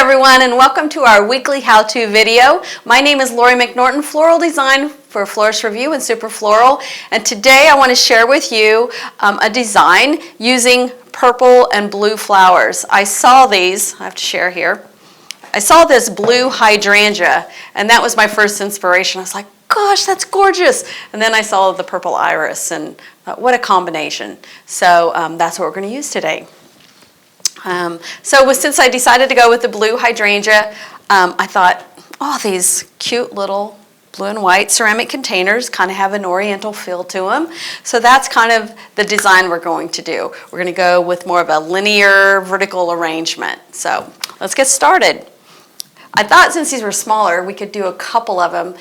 everyone, and welcome to our weekly how-to video. My name is Lori McNorton, Floral Design for Florist Review and Super Floral, and today I want to share with you a design using purple and blue flowers. I saw these, I have to share here. I saw this blue hydrangea, and that was my first inspiration. I was like, gosh, that's gorgeous. And then I saw the purple iris, and what a combination. So that's what we're going to use today. Since I decided to go with the blue hydrangea, I thought, oh, these cute little blue and white ceramic containers kind of have an oriental feel to them. So that's kind of the design we're going to do. We're going to go with more of a linear vertical arrangement. So let's get started. I thought since these were smaller, we could do a couple of them.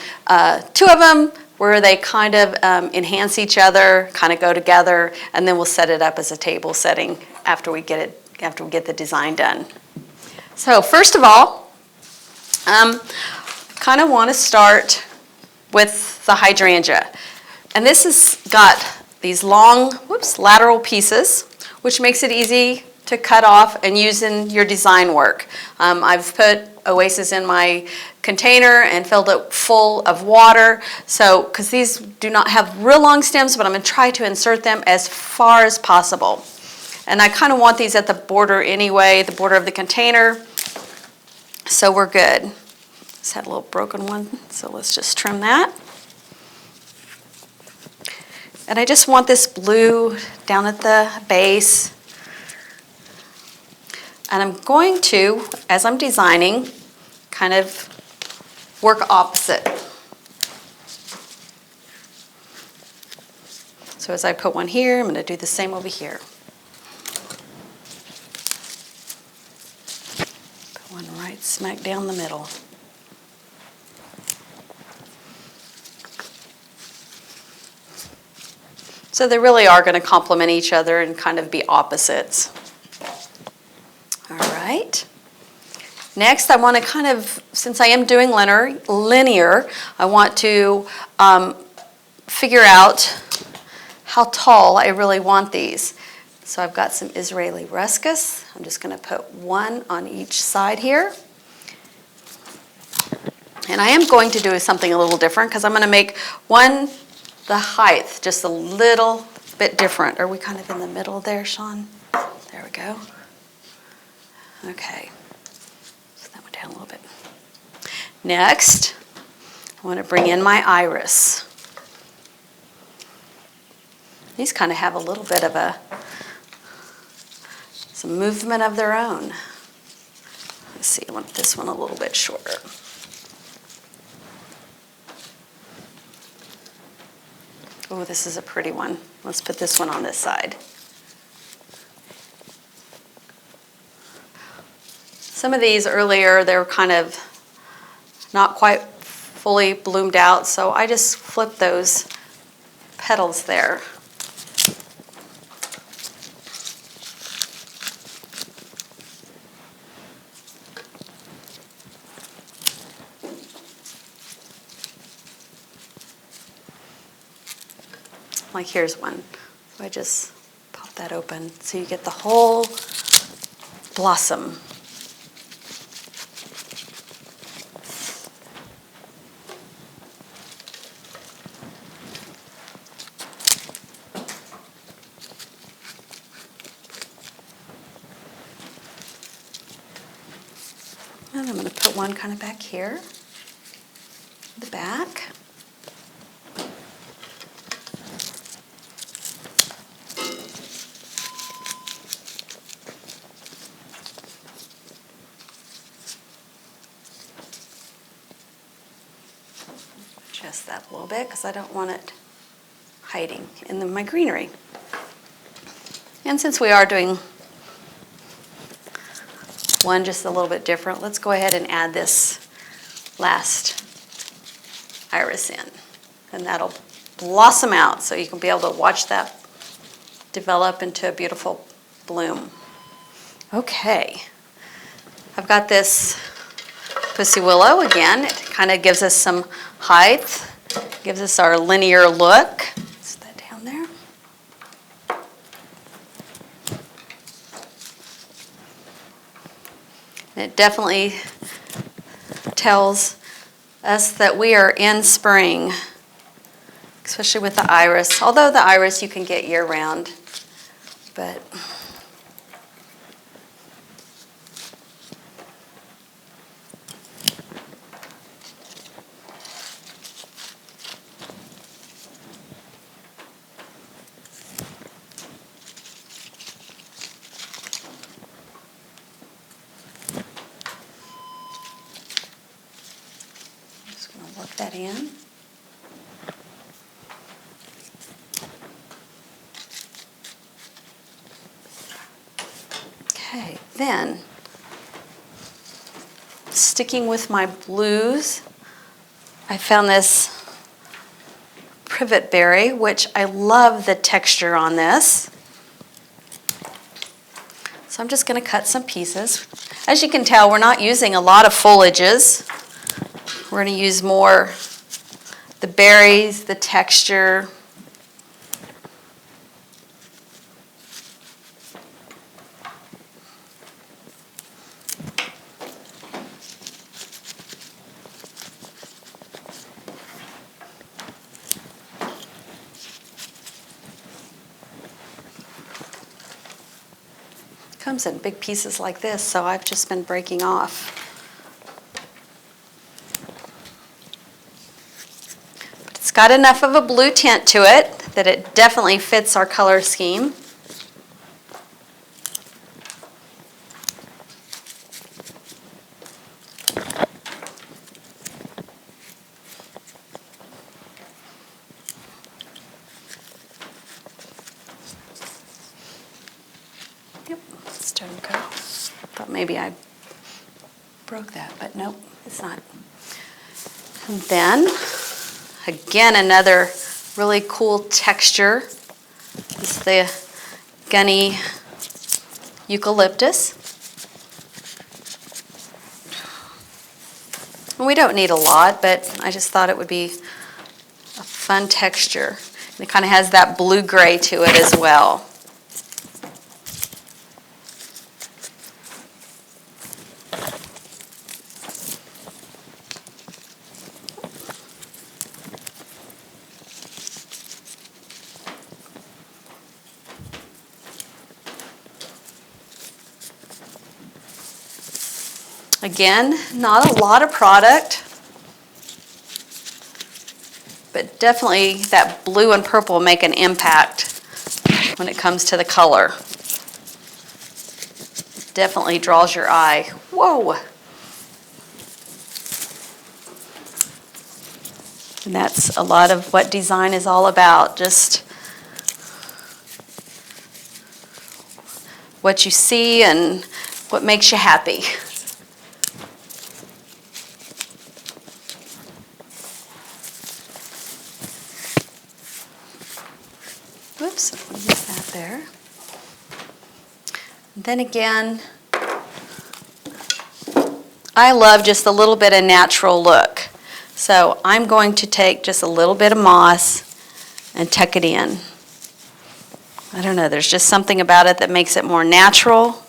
Two of them where they kind of enhance each other, kind of go together, and then we'll set it up as a table setting after we get the design done. So first of all, kind of want to start with the hydrangea. And this has got these long, lateral pieces, which makes it easy to cut off and use in your design work. I've put oasis in my container and filled it full of water. So, because these do not have real long stems, but I'm going to try to insert them as far as possible. And I kind of want these at the border anyway, the border of the container. So we're good. Just had a little broken one, so let's just trim that. And I just want this blue down at the base. And I'm going to, as I'm designing, kind of work opposite. So as I put one here, I'm going to do the same over here. One right smack down the middle. So they really are going to complement each other and kind of be opposites. All right. Next, I want to kind of, since I am doing linear, I want to figure out how tall I really want these. So I've got some Israeli ruscus. I'm just going to put one on each side here. And I am going to do something a little different because I'm going to make the height just a little bit different. Are we kind of in the middle there, Sean? There we go. Okay. So that went down a little bit. Next, I want to bring in my iris. These kind of have a little bit of some movement of their own. Let's see, I want this one a little bit shorter. Oh, this is a pretty one. Let's put this one on this side. Some of these earlier, they were kind of not quite fully bloomed out, so I just flipped those petals there. Like here's one. So I just pop that open so you get the whole blossom. And I'm going to put one kind of back here, the back. Adjust that a little bit because I don't want it hiding in my greenery. And since we are doing one just a little bit different, let's go ahead and add this last iris in. And that'll blossom out so you can be able to watch that develop into a beautiful bloom. Okay, I've got this pussy willow again. It kind of gives us some height, gives us our linear look. Set that down there. It definitely tells us that we are in spring, especially with the iris. Although the iris you can get year-round, but I'm just going to work that in. Okay, then, sticking with my blues, I found this privet berry, which I love the texture on this. So I'm just going to cut some pieces. As you can tell, we're not using a lot of foliages. We're going to use more the berries, the texture. Comes in big pieces like this, so I've just been breaking off. But it's got enough of a blue tint to it that it definitely fits our color scheme. Yep, let's don't go. Thought maybe I broke that, but nope, it's not. And then, again, another really cool texture is the gunny eucalyptus. And we don't need a lot, but I just thought it would be a fun texture. And it kind of has that blue-gray to it as well. Again, not a lot of product, but definitely that blue and purple make an impact when it comes to the color. Definitely draws your eye. Whoa! And that's a lot of what design is all about, just what you see and what makes you happy. Oops, I'll use that there. Then again, I love just a little bit of natural look. So I'm going to take just a little bit of moss and tuck it in. I don't know, there's just something about it that makes it more natural,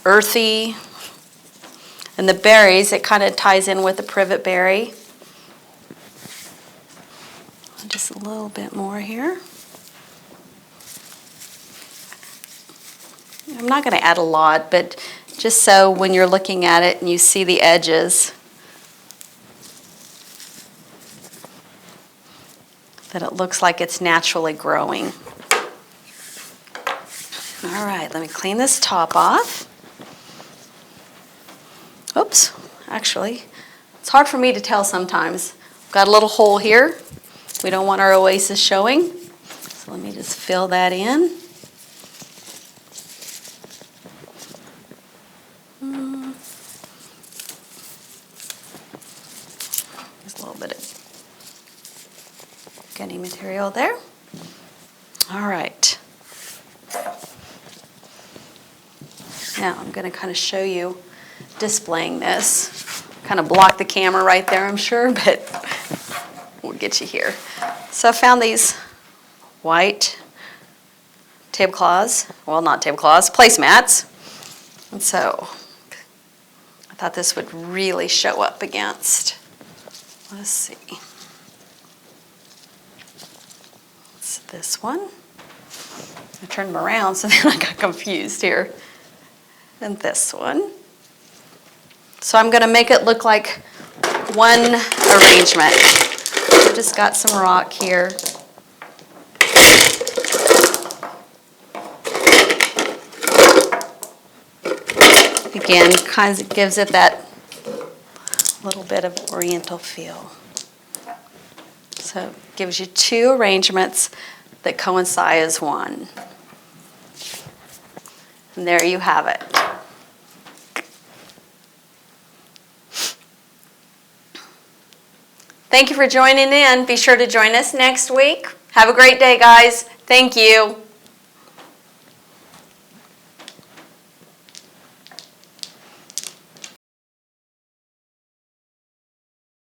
earthy. And the berries, it kind of ties in with the privet berry. Just a little bit more here. I'm not going to add a lot, but just so when you're looking at it and you see the edges, that it looks like it's naturally growing. All right, let me clean this top off. Oops, actually, it's hard for me to tell sometimes. Got a little hole here. We don't want our oasis showing. So let me just fill that in. There's a little bit of gunny material there. All right. Now I'm going to kind of show you displaying this. Kind of block the camera right there, I'm sure, but we'll get you here. So I found these white tablecloths, well, not tablecloths, placemats. And so I thought this would really show up against. Let's see. It's this one. I turned them around, so then I got confused here. And this one. So I'm going to make it look like one arrangement. I just got some rock here. Again, kind of gives it that little bit of oriental feel. So it gives you two arrangements that coincide as one. And there you have it. Thank you for joining in. Be sure to join us next week. Have a great day, guys. Thank you.